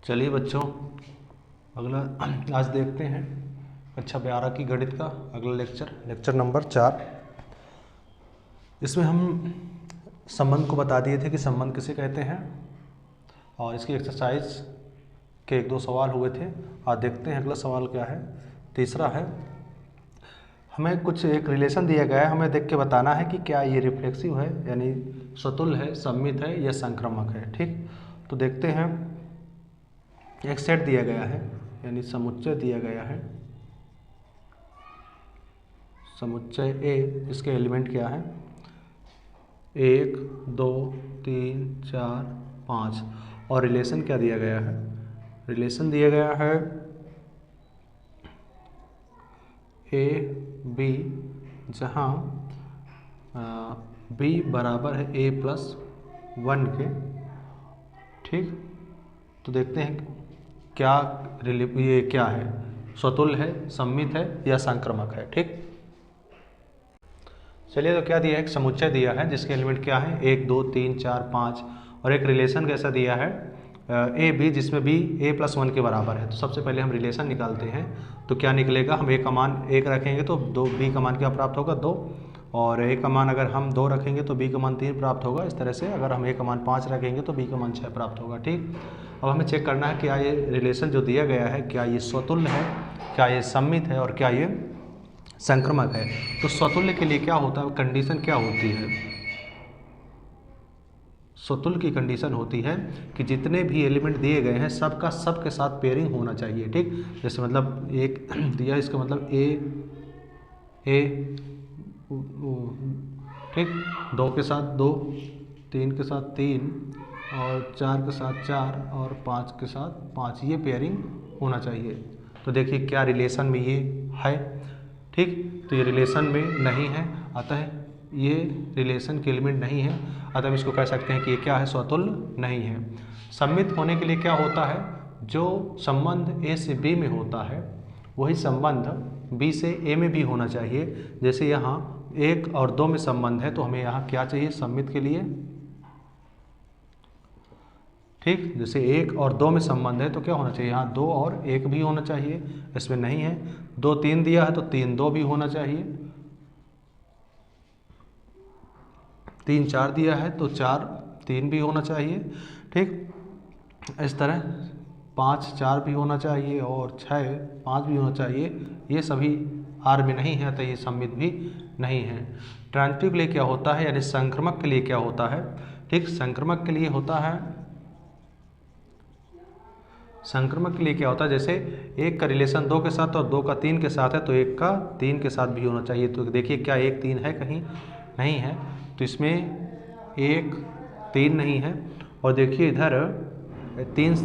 चलिए बच्चों, अगला आज देखते हैं कक्षा 12 की गणित का अगला लेक्चर नंबर 4। इसमें हम संबंध को बता दिए थे कि संबंध किसे कहते हैं और इसकी एक्सरसाइज के 1-2 सवाल हुए थे। आज देखते हैं अगला सवाल क्या है। तीसरा है, हमें कुछ एक रिलेशन दिया गया है, हमें देख के बताना है कि क्या ये रिफ्लेक्सिव है यानी स्वतुल्य है, सममित है या संक्रामक है। ठीक, तो देखते हैं। एक सेट दिया गया है यानी समुच्चय दिया गया है, समुच्चय ए। इसके एलिमेंट क्या है? 1, 2, 3, 4, 5। और रिलेशन क्या दिया गया है? रिलेशन दिया गया है ए बी, जहाँ बी बराबर है a+1 के। ठीक, तो देखते हैं क्या ये क्या है, स्वतुल्य है, सममित है या संक्रामक है। ठीक, चलिए तो क्या दिया है, एक समुच्चय दिया है जिसके एलिमेंट क्या है 1, 2, 3, 4, 5 और एक रिलेशन कैसा दिया है ए बी, जिसमें बी a+1 के बराबर है। तो सबसे पहले हम रिलेशन निकालते हैं। तो क्या निकलेगा, हम a का मान 1 रखेंगे तो b का मान क्या प्राप्त होगा 2, और a का मान अगर हम 2 रखेंगे तो b का मान 3 प्राप्त होगा। इस तरह से अगर हम a का मान 5 रखेंगे तो b का मान 6 प्राप्त होगा। ठीक, अब हमें चेक करना है क्या ये रिलेशन जो दिया गया है क्या ये स्वतुल्य है, क्या ये सममित है और क्या ये संक्रामक है। तो स्वतुल्य के लिए क्या होता है, कंडीशन क्या होती है? स्वतुल्य की कंडीशन होती है कि जितने भी एलिमेंट दिए गए हैं सबका सब के साथ पेयरिंग होना चाहिए। ठीक, जैसे मतलब एक दिया, इसका मतलब ए ठीक, 2 के साथ 2, 3 के साथ 3 और 4 के साथ 4 और 5 के साथ 5, ये पेयरिंग होना चाहिए। तो देखिए क्या रिलेशन में ये है। ठीक, तो ये रिलेशन में नहीं है, अतः ये रिलेशन के एलिमेंट नहीं है, अतः हम इसको कह सकते हैं कि ये क्या है, स्वतुल्य नहीं है। सममित होने के लिए क्या होता है, जो संबंध ए से बी में होता है वही संबंध बी से ए में भी होना चाहिए। जैसे यहाँ 1 और 2 में संबंध है तो हमें यहाँ क्या चाहिए सममित के लिए। ठीक, जैसे 1 और 2 में संबंध है तो क्या होना चाहिए, यहाँ 2 और 1 भी होना चाहिए, इसमें नहीं है। 2, 3 दिया है तो 3, 2 भी होना चाहिए। 3, 4 दिया है तो 4, 3 भी होना चाहिए। ठीक, इस तरह 5, 4 भी होना चाहिए और 6, 5 भी होना चाहिए। ये सभी आर में नहीं है, तो ये सममित भी नहीं है। ट्रांजिटिव के लिए क्या होता है, यानी संक्रामक के लिए क्या होता है? ठीक, संक्रामक के लिए होता है, संक्रामक के लिए क्या होता है, जैसे 1 का रिलेशन 2 के साथ और 2 का 3 के साथ है तो 1 का 3 के साथ भी होना चाहिए। तो देखिए क्या 1, 3 है, कहीं नहीं है, तो इसमें 1, 3 नहीं है। और देखिए इधर 3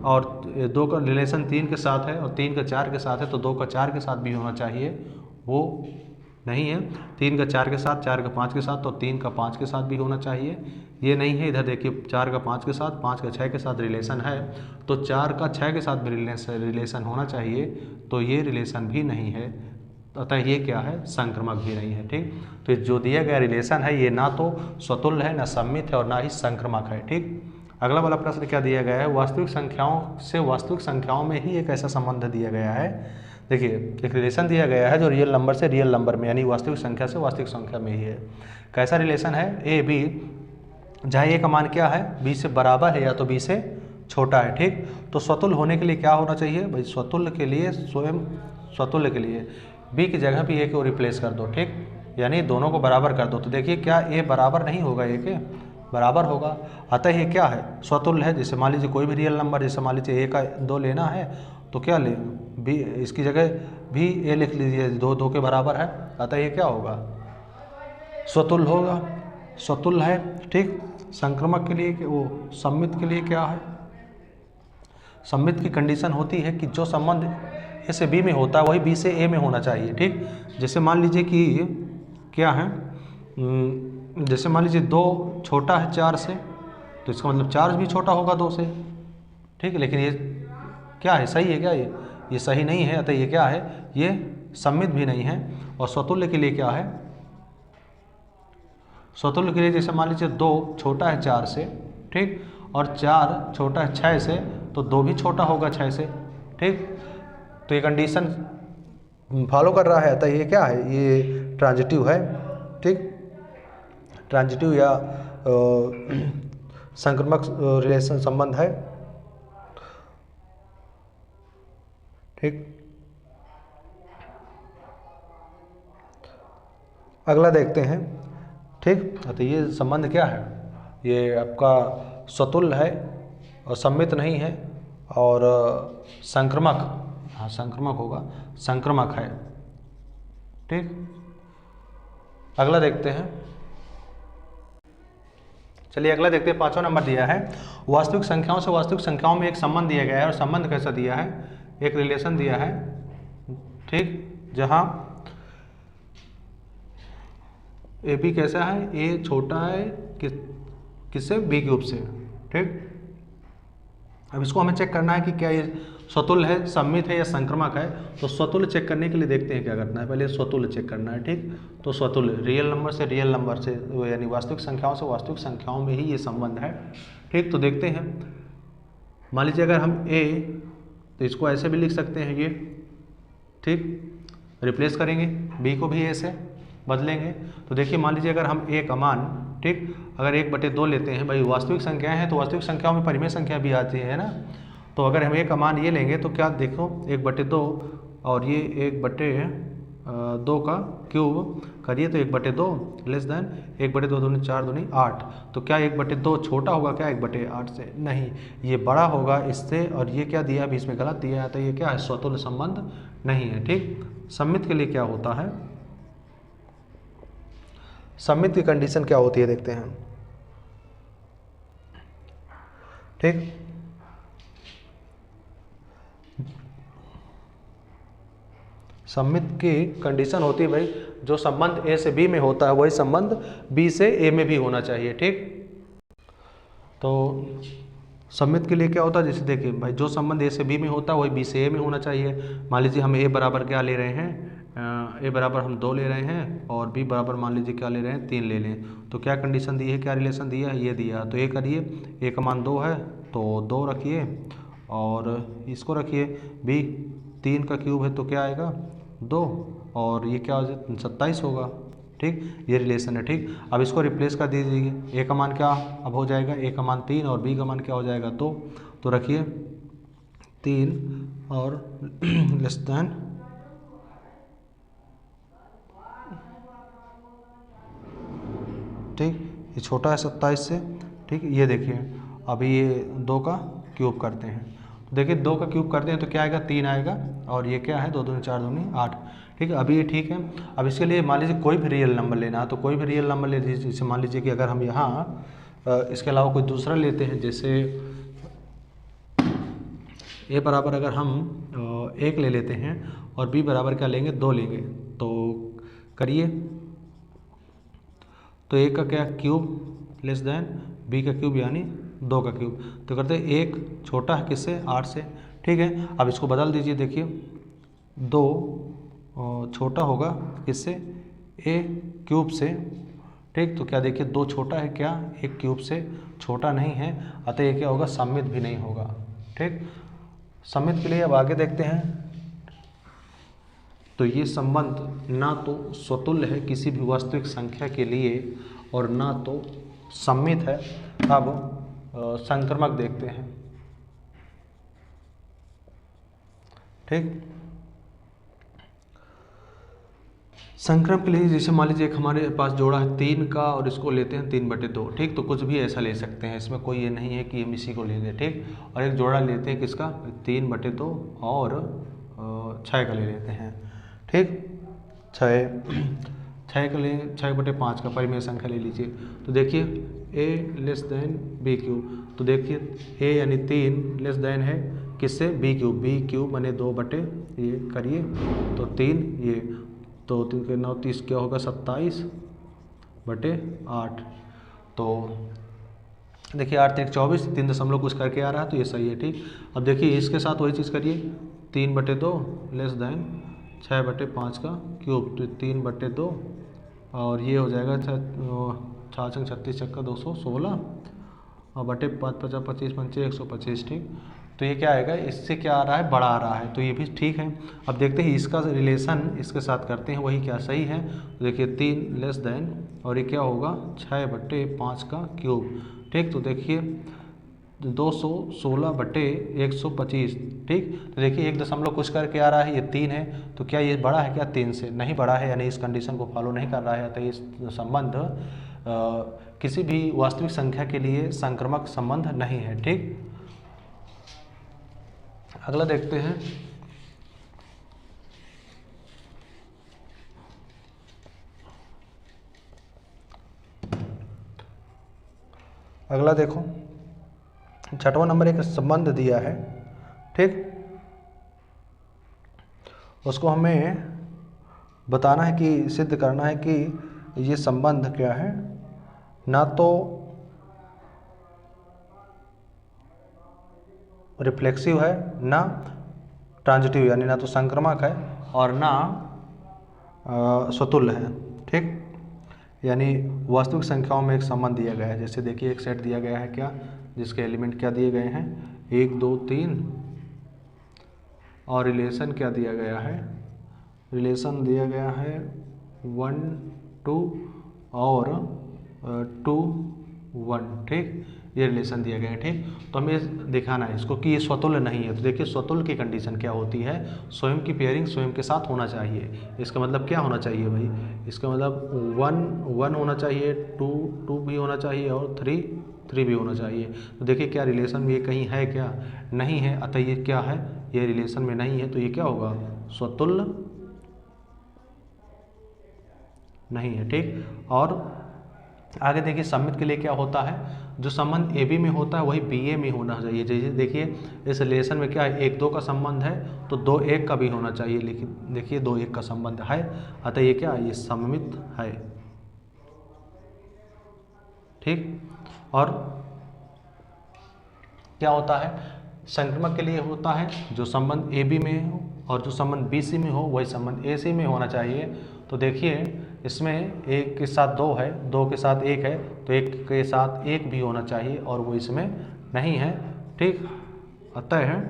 और 2 का रिलेशन 3 के साथ है और 3 का 4 के साथ है तो 2 का 4 के साथ भी होना चाहिए, वो नहीं है। 3 का 4 के साथ, 4 का 5 के साथ, तो 3 का 5 के साथ भी होना चाहिए, ये नहीं है। इधर देखिए 4 का 5 के साथ, 5 का 6 के साथ रिलेशन है तो 4 का 6 के साथ भी रिलेशन होना चाहिए, तो ये रिलेशन भी नहीं है, अतः ये क्या है, संक्रामक भी नहीं है। ठीक, तो जो दिया गया रिलेशन है ये ना तो स्वतुल्य है, ना सममित है और ना ही संक्रामक है। ठीक, अगला वाला प्रश्न क्या दिया गया है, वास्तविक संख्याओं से वास्तविक संख्याओं में ही एक ऐसा संबंध दिया गया है। देखिए एक रिलेशन दिया गया है जो रियल नंबर से रियल नंबर में यानी वास्तविक संख्या से वास्तविक संख्या में ही है। कैसा रिलेशन है, ए बी, जहाँ ए का मान क्या है, बी से बराबर है या तो बी से छोटा है। ठीक, तो स्वतुल्य होने के लिए क्या होना चाहिए भाई, स्वतुल्य के लिए स्वयं स्वतुल्य के लिए बी की जगह भी ए को रिप्लेस कर दो। ठीक, यानी दोनों को बराबर कर दो। तो देखिए क्या ए बराबर नहीं होगा, ए के बराबर होगा, अतः ये क्या है, स्वतुल्य है। जैसे मान लीजिए कोई भी रियल नंबर, जैसे मान लीजिए ए का 2 लेना है तो क्या ले, बी इसकी जगह भी ए लिख लीजिए, 2, 2 के बराबर है, अतः ये क्या होगा, स्वतुल्य होगा, स्वतुल्य है। ठीक, संक्रामक के लिए वो सममित के लिए क्या है, सममित की कंडीशन होती है कि जो संबंध ए से बी में होता है वही बी से ए में होना चाहिए। ठीक, जैसे मान लीजिए कि क्या है, जैसे मान लीजिए 2 छोटा है 4 से तो इसका मतलब 4 भी छोटा होगा 2 से। ठीक है, लेकिन ये क्या है, सही है क्या, ये सही नहीं है, अतः ये क्या है, ये सममित भी नहीं है। और स्वतुल्य के लिए क्या है, स्वतुल्य के लिए जैसे मान लीजिए 2 छोटा है 4 से, ठीक, और 4 छोटा है 6 से, तो 2 भी छोटा होगा 6 से, ठीक। तो ये कंडीशन फॉलो कर रहा है, तो ये क्या है, ये ट्रांजिटिव है, ठीक। ट्रांजिटिव या संक्रामक रिलेशन संबंध है, ठीक। अगला देखते हैं, ठीक। तो ये संबंध क्या है, ये आपका स्वतुल्य है और सम्मित नहीं है और संक्रामक, हाँ संक्रामक होगा, संक्रामक है, ठीक। अगला देखते हैं, चलिए अगला देखते हैं। 5वां नंबर दिया है, वास्तविक संख्याओं से वास्तविक संख्याओं में एक संबंध दिया गया है, और संबंध कैसा दिया है, एक रिलेशन दिया है, ठीक, जहां ए बी कैसा है, ए छोटा है किससे, बी क्यूब से, ठीक। अब इसको हमें चेक करना है कि क्या ये स्वतुल्य है, सम्मित है या संक्रामक है। तो स्वतुल्य चेक करने के लिए देखते हैं क्या करना है, पहले स्वतुल्य चेक करना है, ठीक। तो स्वतुल्य रियल नंबर से रियल नंबर से, यानी वास्तविक संख्याओं से वास्तविक संख्याओं में ही ये संबंध है, ठीक। तो देखते हैं, मान लीजिए अगर हम ए, तो इसको ऐसे भी लिख सकते हैं ये, ठीक, रिप्लेस करेंगे बी को भी ए से बदलेंगे। तो देखिए मान लीजिए अगर हम ए का मान, ठीक, अगर 1/2 लेते हैं, भाई वास्तविक संख्याएं हैं तो वास्तविक संख्याओं में परिमेय संख्या भी आती है ना। तो अगर हम ए का मान ये लेंगे तो क्या देखो 1/2 और ये 1/2 का क्यूब करिए तो 1/2 लेस देन 1/2 दूनी 4 दूनी 8। तो क्या 1/2 छोटा होगा क्या 1/8 से, नहीं, ये बड़ा होगा इससे। और ये क्या दिया, बीच में गलत दिया है, तो ये क्या है, स्वतुल्य संबंध नहीं है, ठीक। सम्मित के लिए क्या होता है, सम्मित की कंडीशन क्या होती है देखते हैं, ठीक। सम्मित की कंडीशन होती है भाई, जो संबंध ए से बी में होता है वही संबंध बी से ए में भी होना चाहिए, ठीक। तो सम्मित के लिए क्या होता है, जैसे देखिए भाई जो संबंध ए से बी में होता है वही बी से ए में होना चाहिए। मान लीजिए हम ए बराबर क्या ले रहे हैं, ए बराबर हम 2 ले रहे हैं और बी बराबर मान लीजिए क्या ले रहे हैं, 3 ले लें। तो क्या कंडीशन दी है, क्या रिलेशन दिया है, ये दिया। तो ए करिए, ए का मान 2 है तो 2 रखिए और इसको रखिए, बी 3 का क्यूब है तो क्या आएगा 2 और ये क्या हो जाए 27 होगा, ठीक। ये रिलेशन है, ठीक। अब इसको रिप्लेस कर दीजिए, ए का मान क्या अब हो जाएगा, ए का मान 3 और बी का मान क्या हो जाएगा 2। तो रखिए 3 और लेस देन, ठीक, ये छोटा है 27 से, ठीक। ये देखिए अभी ये 2 का क्यूब करते हैं, तो देखिए 2 का क्यूब करते हैं तो क्या आएगा 3 आएगा और ये क्या है 2 दूनी 4 दूनी 8, ठीक है। अभी ये ठीक है। अब इसके लिए मान लीजिए कोई भी रियल नंबर लेना है तो कोई भी रियल नंबर ले लीजिए। जैसे मान लीजिए कि अगर हम यहाँ इसके अलावा कोई दूसरा लेते हैं, जैसे ए बराबर अगर हम 1 ले लेते हैं और बी बराबर क्या लेंगे 2 लेंगे, तो करिए, तो ए का क्या क्यूब लेस देन बी का क्यूब यानी 2 का क्यूब। तो करते हैं 1 छोटा है किससे 8 से, ठीक है। अब इसको बदल दीजिए, देखिए 2 छोटा होगा किससे, ए क्यूब से, ठीक। तो क्या देखिए 2 छोटा है क्या, एक क्यूब से छोटा नहीं है, अतः ये क्या होगा सम्मित भी नहीं होगा, ठीक। सम्मित के लिए अब आगे देखते हैं। तो ये संबंध ना तो स्वतुल्य है किसी भी वास्तविक संख्या के लिए और ना तो सम्मित है। अब संक्रामक देखते हैं, ठीक। संक्रम के लिए जैसे मान लीजिए एक हमारे पास जोड़ा है 3 का और इसको लेते हैं 3/2, ठीक। तो कुछ भी ऐसा ले सकते हैं, इसमें कोई ये नहीं है कि हम इसी को लेंगे, ठीक। और एक जोड़ा लेते हैं किसका 3/2 और 6 का ले लेते हैं, ठीक। 6 का ले 6/5 का परिमेय संख्या ले लीजिए। तो देखिए ए लेस देन बी क्यूब, तो देखिए ए यानी 3 लेस देन है किससे बी क्यूब बने 2 ये करिए तो 3, ये तो 3 के 9 30 क्या होगा 27/8। तो देखिए 8 3 24, 3 दशमलव कुछ करके आ रहा है तो ये सही है, ठीक। अब देखिए इसके साथ वही चीज़ करिए 3/2 लेस देन 6/5 का क्यूब, तो 3/2 और ये हो जाएगा 4 36 चक्का 216 और बटे 5 50 25 125, ठीक। तो ये क्या आएगा, इससे क्या आ रहा है, बड़ा आ रहा है, तो ये भी ठीक है। अब देखते हैं इसका रिलेशन इसके साथ करते हैं, वही क्या सही है। तो देखिए 3 लेस देन, और ये क्या होगा 6/5 का क्यूब। ठीक, तो देखिए 216/125। ठीक, तो देखिए 1 दशमलव कुछ करके आ रहा है, ये 3 है, तो क्या ये बड़ा है क्या 3 से, नहीं बड़ा है, यानी इस कंडीशन को फॉलो नहीं कर रहा है, अतः इस संबंध किसी भी वास्तविक संख्या के लिए संक्रामक संबंध नहीं है। ठीक, अगला देखते हैं। अगला देखो, 6वां नंबर एक संबंध दिया है। ठीक, उसको हमें बताना है कि सिद्ध करना है कि ये संबंध क्या है, ना तो रिफ्लेक्सिव है, ना ट्रांजिटिव यानी ना तो संक्रामक है और ना स्वतुल्य है। ठीक, यानी वास्तविक संख्याओं में एक संबंध दिया गया है। जैसे देखिए एक सेट दिया गया है क्या, जिसके एलिमेंट क्या दिए गए हैं 1 2 3, और रिलेशन क्या दिया गया है, रिलेशन दिया गया है 1 2 और 2 1। ठीक, ये रिलेशन दिया गया है। ठीक, तो हमें दिखाना है इसको कि ये स्वतुल्य नहीं है। तो देखिए स्वतुल्य की कंडीशन क्या होती है, स्वयं की पेयरिंग स्वयं के साथ होना चाहिए। इसका मतलब क्या होना चाहिए भाई, इसका मतलब 1 1 होना चाहिए, 2 2 भी होना चाहिए और 3 3 भी होना चाहिए। तो देखिए क्या रिलेशन में ये कहीं है क्या, नहीं है, अतः ये क्या है, ये रिलेशन में नहीं है, तो ये क्या होगा, स्वतुल्य नहीं है। ठीक, और आगे देखिए सममित के लिए क्या होता है, जो संबंध ए बी में होता है वही बी ए में होना चाहिए। जैसे देखिए इस रिलेशन में क्या है, 1 2 का संबंध है, तो 2 1 का भी होना चाहिए, लेकिन देखिए 2 1 का संबंध है, अतः ये क्या, ये सममित है। ठीक, और क्या होता है, संक्रामक के लिए होता है जो संबंध ए बी में हो और जो संबंध बी सी में हो वही संबंध ए सी में होना चाहिए। तो देखिए इसमें 1 के साथ 2 है, 2 के साथ 1 है, तो 1 के साथ 1 भी होना चाहिए और वो इसमें नहीं है। ठीक, अतः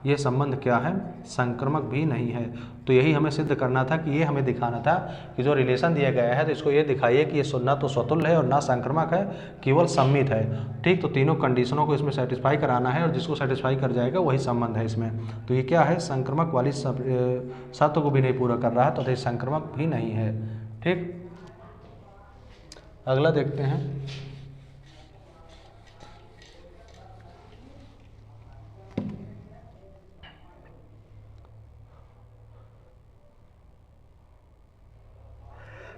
ये संबंध क्या है, संक्रामक भी नहीं है। तो यही हमें सिद्ध करना था कि ये हमें दिखाना था कि जो रिलेशन दिया गया है तो इसको ये दिखाइए कि ये ना तो स्वतुल्य है और ना संक्रामक है, केवल सम्मित है। ठीक, तो तीनों कंडीशनों को इसमें सेटिस्फाई कराना है और जिसको सेटिस्फाई कर जाएगा वही संबंध है इसमें। तो ये क्या है, संक्रामक वाली शर्त को भी नहीं पूरा कर रहा है, तो ये संक्रामक भी नहीं है। ठीक, अगला देखते हैं।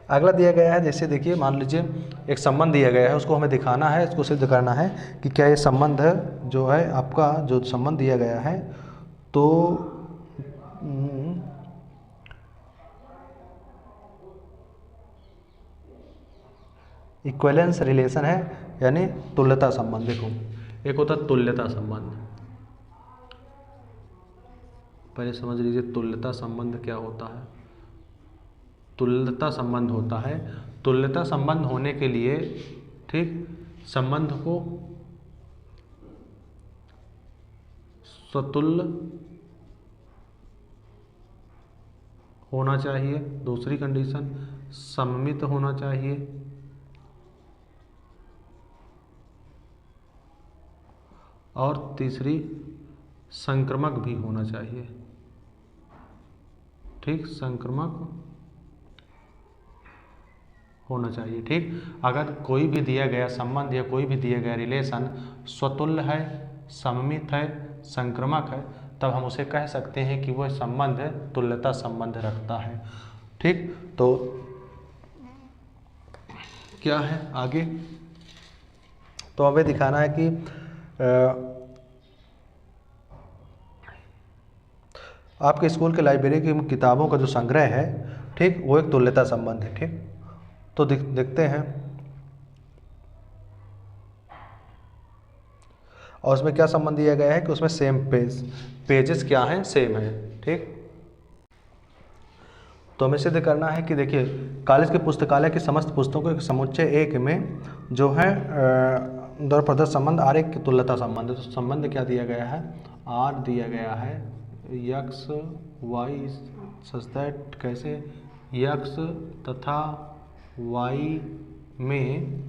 अगला दिया गया है, जैसे देखिए मान लीजिए एक संबंध दिया गया है, उसको हमें दिखाना है, इसको सिद्ध करना है कि क्या ये संबंध जो है आपका, जो संबंध दिया गया है तो इक्विवेलेंस रिलेशन है, यानी तुल्यता संबंध। देखो एक होता है तुल्यता संबंध, पहले समझ लीजिए तुल्यता संबंध क्या होता है। तुल्यता संबंध होता है, तुल्यता संबंध होने के लिए ठीक संबंध को स्वतुल्य होना चाहिए, दूसरी कंडीशन सममित होना चाहिए, और तीसरी संक्रामक भी होना चाहिए। ठीक, संक्रामक होना चाहिए। ठीक, अगर कोई भी दिया गया संबंध या कोई भी दिया गया रिलेशन स्वतुल्य है, सममित है, संक्रामक है, तब हम उसे कह सकते हैं कि वह संबंध तुल्यता संबंध रखता है। ठीक, तो क्या है आगे, तो हमें दिखाना है कि आपके स्कूल के लाइब्रेरी की किताबों का जो संग्रह है ठीक, वो एक तुल्यता संबंध है। ठीक, तो देखते हैं, और उसमें क्या संबंध दिया गया है कि उसमें सेम पेजेस क्या हैं, सेम है। ठीक, तो हमें सिद्ध करना है कि देखिए कॉलेज के पुस्तकालय की समस्त पुस्तकों के समुच्चय एक में जो है द्वारा प्रदत्त संबंध आरेख की तुल्यता संबंध है। तो संबंध क्या दिया गया है, आर दिया गया है यक्स वाई सच दैट कैसे यक्स तथा वाई में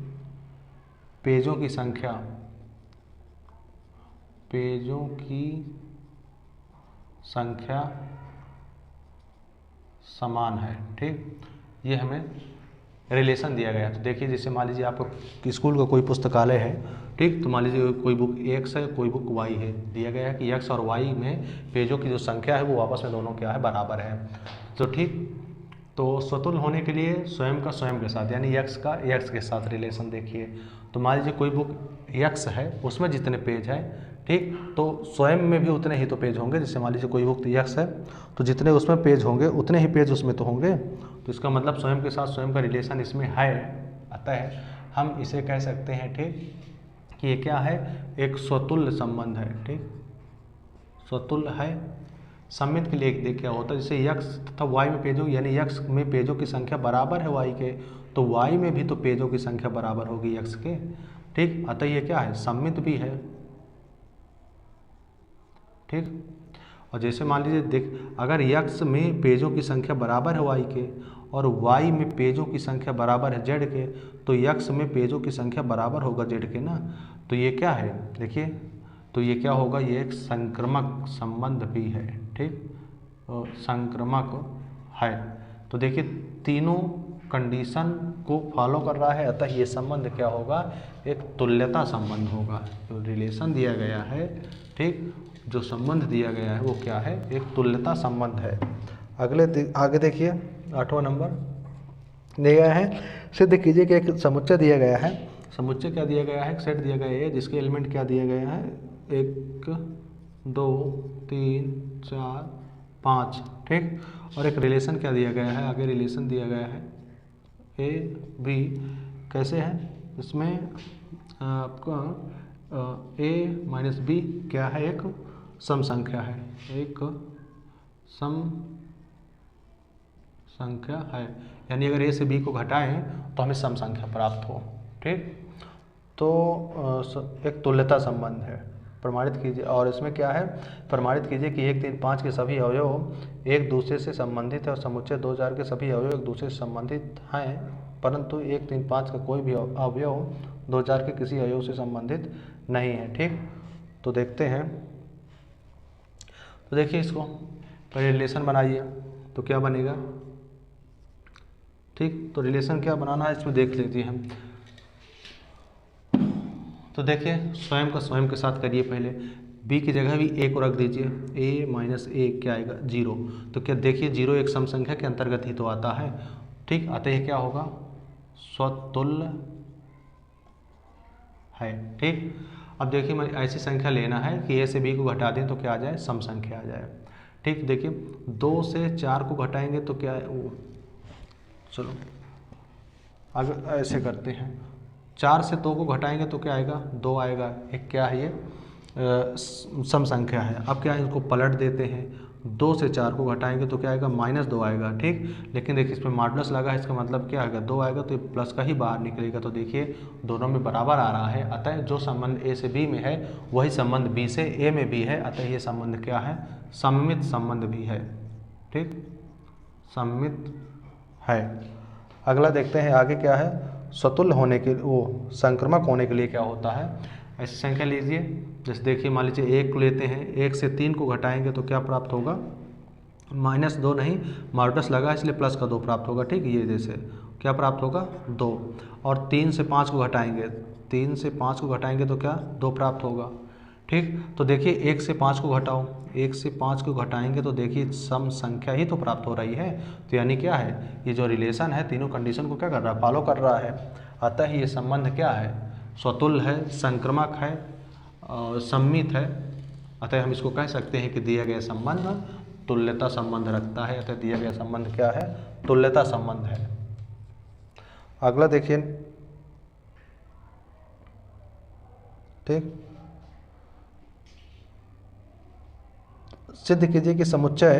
पेजों की संख्या समान है। ठीक, ये हमें रिलेशन दिया गया है। तो देखिए जैसे मान लीजिए आपको स्कूल का कोई पुस्तकालय है, ठीक, तो मान लीजिए कोई बुक एक्स है कोई बुक वाई है, दिया गया है कि एक्स और वाई में पेजों की जो संख्या है वो आपस में दोनों क्या है बराबर है। तो ठीक, तो स्वतुल्य होने के लिए स्वयं का स्वयं के साथ यानी एक्स का एक्स के साथ रिलेशन देखिए। तो मान लीजिए कोई बुक एक्स है उसमें जितने पेज है, ठीक, तो स्वयं में भी उतने ही तो पेज होंगे। जैसे मान लीजिए कोई बुक एक्स है तो जितने उसमें पेज होंगे उतने ही पेज उसमें तो होंगे। तो इसका मतलब स्वयं के साथ स्वयं का रिलेशन इसमें है। अतः हम इसे कह सकते हैं, ठीक, कि ये क्या है, एक स्वतुल्य संबंध है। ठीक, स्वतुल्य है। सममित के लिए देखिए क्या होता है, जैसे यक्स तथा वाई में पेजों यानी यक्स में पेजों की संख्या बराबर है वाई के, तो वाई में भी तो पेजों की संख्या बराबर होगी यक्स के। ठीक, अतः ये क्या है, सममित भी है। ठीक, और जैसे मान लीजिए देख, अगर यक्स में पेजों की संख्या बराबर है वाई के और वाई में पेजों की संख्या बराबर है जेड के, तो यक्स में पेजों की संख्या बराबर होगा जेड के ना। तो ये क्या है, देखिए, तो ये क्या होगा, ये एक संक्रमक संबंध भी है। ठीक, संक्रमक है। तो देखिए तीनों कंडीशन को फॉलो कर रहा है, अतः ये संबंध क्या होगा, एक तुल्यता संबंध होगा। जो रिलेशन दिया गया है, ठीक, जो संबंध दिया गया है वो क्या है, एक तुल्यता संबंध है। आगे देखिए 8वां नंबर दिया गया है, सिद्ध कीजिए कि एक समुच्चय दिया गया है। समुच्चय क्या दिया गया है, एक सेट दिया गया है जिसके एलिमेंट क्या दिया गया है, 1 2 3 4 5। ठीक, और एक रिलेशन क्या दिया गया है, आगे रिलेशन दिया गया है ए बी। कैसे है, इसमें आपका ए माइनस बी क्या है, एक सम संख्या है, एक सम संख्या है। यानी अगर ए से बी को घटाएं तो हमें सम संख्या प्राप्त हो। ठीक, तो एक तुल्यता संबंध है, प्रमाणित कीजिए। और इसमें क्या है, प्रमाणित कीजिए कि 1 3 5 के सभी अवयव एक दूसरे से संबंधित है और समुच्चय 2 4 के सभी अवयव एक दूसरे से संबंधित हैं, परंतु 1 3 5 का कोई भी अवयव 2 4 के किसी अवयव से संबंधित नहीं है। ठीक, तो देखते हैं, तो देखिए इसको पहले रिलेशन बनाइए तो क्या बनेगा। ठीक, तो रिलेशन क्या बनाना है इसमें देख लेते हैं हम। तो देखिए स्वयं का स्वयं के साथ करिए, पहले b की जगह भी a को रख दीजिए, a माइनस a क्या आएगा 0। तो क्या देखिए 0 एक सम संख्या के अंतर्गत ही तो आता है। ठीक, अतः यह क्या होगा, स्वतुल्य है। ठीक, अब देखिए मैं ऐसी संख्या लेना है कि a से b को घटा दें तो क्या आ जाए, सम संख्या आ जाए। ठीक, देखिए 2 से 4 को घटाएंगे तो क्या है, चलो आगे ऐसे करते हैं, 4 से 2 को घटाएंगे तो क्या आएगा, 2 आएगा। एक क्या है, ये सम संख्या है। अब क्या है, इसको पलट देते हैं, 2 से 4 को घटाएंगे तो क्या आएगा, -2 आएगा। ठीक, लेकिन देखिए इसमें मॉडुलस लगा है, इसका मतलब क्या आएगा, 2 आएगा तो ये प्लस का ही बाहर निकलेगा। तो देखिए दोनों में बराबर आ रहा है, अतः जो संबंध ए से बी में है वही संबंध बी से ए में भी है, अतः ये संबंध क्या है, सममित संबंध भी है। ठीक, सममित है। अगला देखते हैं आगे क्या है, स्वतुल्य होने के वो संक्रमक होने के लिए क्या होता है। ऐसी संख्या लीजिए, जैसे देखिए मान लीजिए 1 को लेते हैं, 1 से 3 को घटाएंगे तो क्या प्राप्त होगा, -2 नहीं, मॉडुलस लगा इसलिए प्लस का 2 प्राप्त होगा। ठीक, ये जैसे क्या प्राप्त होगा, 2। और 3 से 5 को घटाएंगे, 3 से 5 को घटाएंगे तो क्या 2 प्राप्त होगा। ठीक, तो देखिए 1 से 5 को घटाओ, 1 से 5 को घटाएंगे तो देखिए सम संख्या ही तो प्राप्त हो रही है। तो यानी क्या है, ये जो रिलेशन है तीनों कंडीशन को क्या कर रहा है, फॉलो कर रहा है। अतः ये संबंध क्या है, स्वतुल्य है, संक्रमक है और सम्मित है। अतः हम इसको कह सकते हैं कि दिया गया संबंध तुल्यता संबंध रखता है। अतः दिया गया संबंध क्या है, तुल्यता संबंध है। अगला देखिए, ठीक, सिद्ध कीजिए कि समुच्चय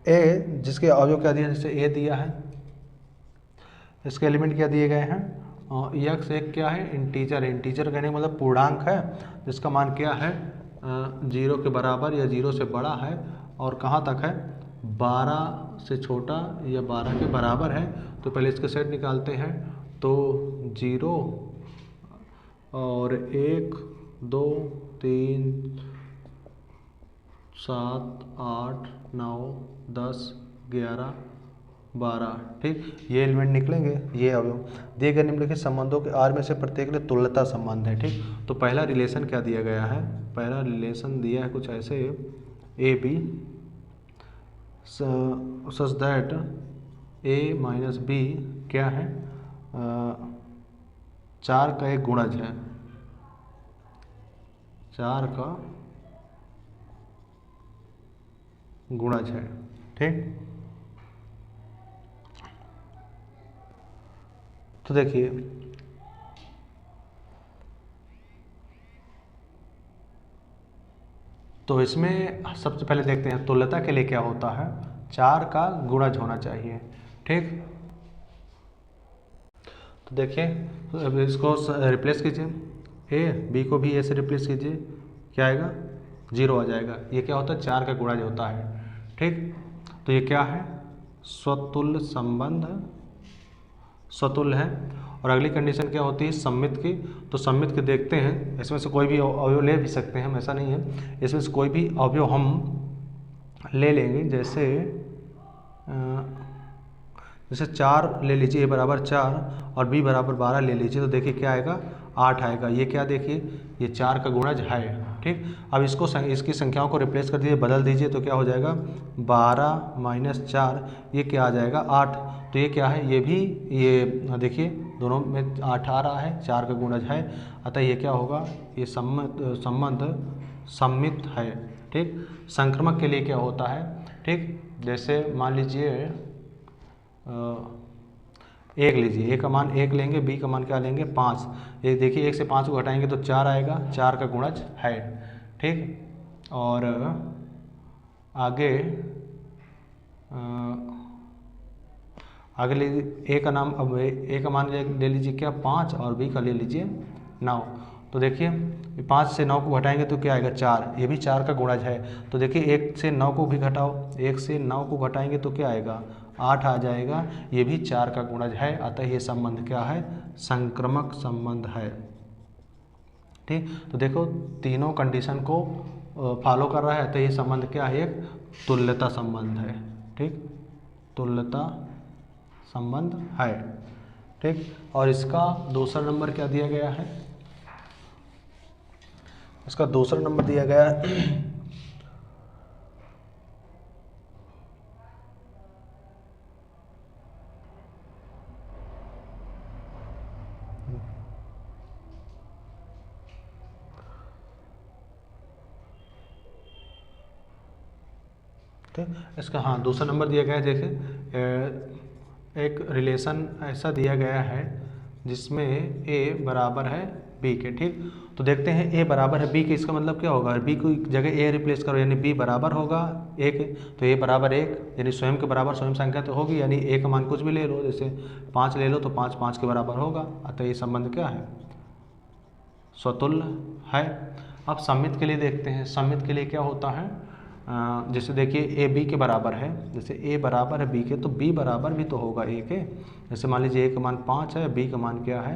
ए जिसके अवयव क्या दिया, जैसे ए दिया है, इसके एलिमेंट क्या दिए गए हैं यक्स एक क्या है, इंटीजर है। इंटीजर कहने का मतलब पूर्णांक है जिसका मान क्या है, 0 के बराबर या 0 से बड़ा है, और कहाँ तक है, 12 से छोटा या 12 के बराबर है। तो पहले इसके सेट निकालते हैं, तो 0 और 1 2 3 7 8 9 10 11 12, ठीक, ये एलिमेंट निकलेंगे, ये अवयव। दिए गए निम्नलिखित संबंधों के आर में से प्रत्येक लिए तुल्यता संबंध है, ठीक। तो पहला रिलेशन क्या दिया गया है, पहला रिलेशन दिया है कुछ ऐसे, A B such that A minus B क्या है, 4 का एक गुणज है, 4 का गुणज है, ठीक। तो देखिए तो इसमें सबसे पहले देखते हैं तुल्यता के लिए क्या होता है, 4 का गुणज होना चाहिए, ठीक। तो देखिए अब इसको रिप्लेस कीजिए, ए बी को भी ए से रिप्लेस कीजिए, क्या आएगा, 0 आ जाएगा। ये क्या होता है, 4 का गुणज होता है, ठीक। तो ये क्या है, स्वतुल्य संबंध, स्वतुल्य है। और अगली कंडीशन क्या होती है, सम्मित की। तो सम्मित की देखते हैं, इसमें से कोई भी अवयव ले भी सकते हैं हम, ऐसा नहीं है, इसमें से कोई भी अवयव हम ले लेंगे, जैसे 4 ले लीजिए, ए बराबर 4 और बी बराबर 12 ले लीजिए, तो देखिए क्या आएगा, 8 आएगा। ये क्या, देखिए ये 4 का गुणज है, ठीक। अब इसको इसकी संख्याओं को रिप्लेस कर दीजिए, बदल दीजिए, तो क्या हो जाएगा, 12 माइनस 4, ये क्या आ जाएगा, 8। तो ये क्या है, ये भी, ये देखिए दोनों में 8 आ रहा है, 4 का गुणज है, अतः ये क्या होगा, ये संबंध सम्मित है, ठीक। संक्रमक के लिए क्या होता है, ठीक, जैसे मान लीजिए 1 लीजिए, ए का मान 1 लेंगे, बी का मान क्या लेंगे, 5। ये देखिए 1 से 5 को घटाएंगे तो 4 आएगा, 4 का गुणज है, ठीक। और आगे आगे लीजिए, ए का नाम, अब ए का मान ले लीजिए क्या, 5, और बी का ले लीजिए 9। तो देखिए 5 से 9 को घटाएंगे तो क्या आएगा, 4, ये भी 4 का गुणज है। तो देखिए 1 से 9 को भी घटाओ, 1 से 9 को घटाएंगे तो क्या आएगा, 8 आ जाएगा, ये भी 4 का गुणज है, अतः ये संबंध क्या है, संक्रमक संबंध है, ठीक। तो देखो तीनों कंडीशन को फॉलो कर रहा है, तो ये संबंध क्या है, एक तुल्यता संबंध है, ठीक, तुल्यता संबंध है, ठीक। और इसका दूसरा नंबर क्या दिया गया है, इसका दूसरा नंबर दिया गया है ठीक, इसका हाँ दूसरा नंबर दिया गया है। देखिए एक रिलेशन ऐसा दिया गया है जिसमें ए बराबर है बी के, ठीक। तो देखते हैं ए बराबर है बी के, इसका मतलब क्या होगा, बी को जगह ए रिप्लेस करो, यानी बी बराबर होगा ए के, तो ए बराबर 1, यानी स्वयं के बराबर स्वयं संख्या तो होगी, यानी ए का मान कुछ भी ले लो, जैसे 5 ले लो तो 5 5 के बराबर होगा, अतः ये संबंध क्या है, स्वतुल्य है। अब सम्मित के लिए देखते हैं, सम्मित के लिए क्या होता है, जैसे देखिए ए बी के बराबर है, जैसे ए बराबर है बी के, तो बी बराबर भी तो होगा ए के। जैसे मान लीजिए ए का मान 5 है, बी का मान क्या है,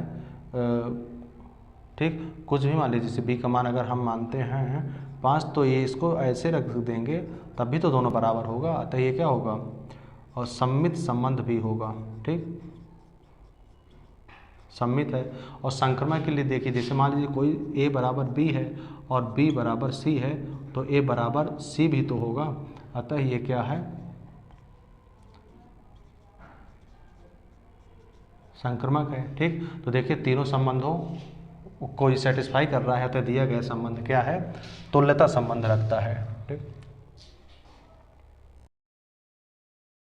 ठीक, कुछ भी मान लीजिए, जैसे बी का मान अगर हम मानते हैं 5, तो ये इसको ऐसे रख देंगे, तब भी तो दोनों बराबर होगा, अतः ये क्या होगा, और सम्मित संबंध भी होगा, ठीक, सम्मित है। और संक्रमण के लिए देखिए, जैसे मान लीजिए कोई ए बराबर बी है और बी बराबर सी है, तो ए बराबर सी भी तो होगा, अतः ये क्या है, संक्रमक है, ठीक। तो देखिए तीनों संबंधों को सेटिस्फाई कर रहा है, तो दिया गया संबंध क्या है, तुल्यता संबंध रखता है, ठीक।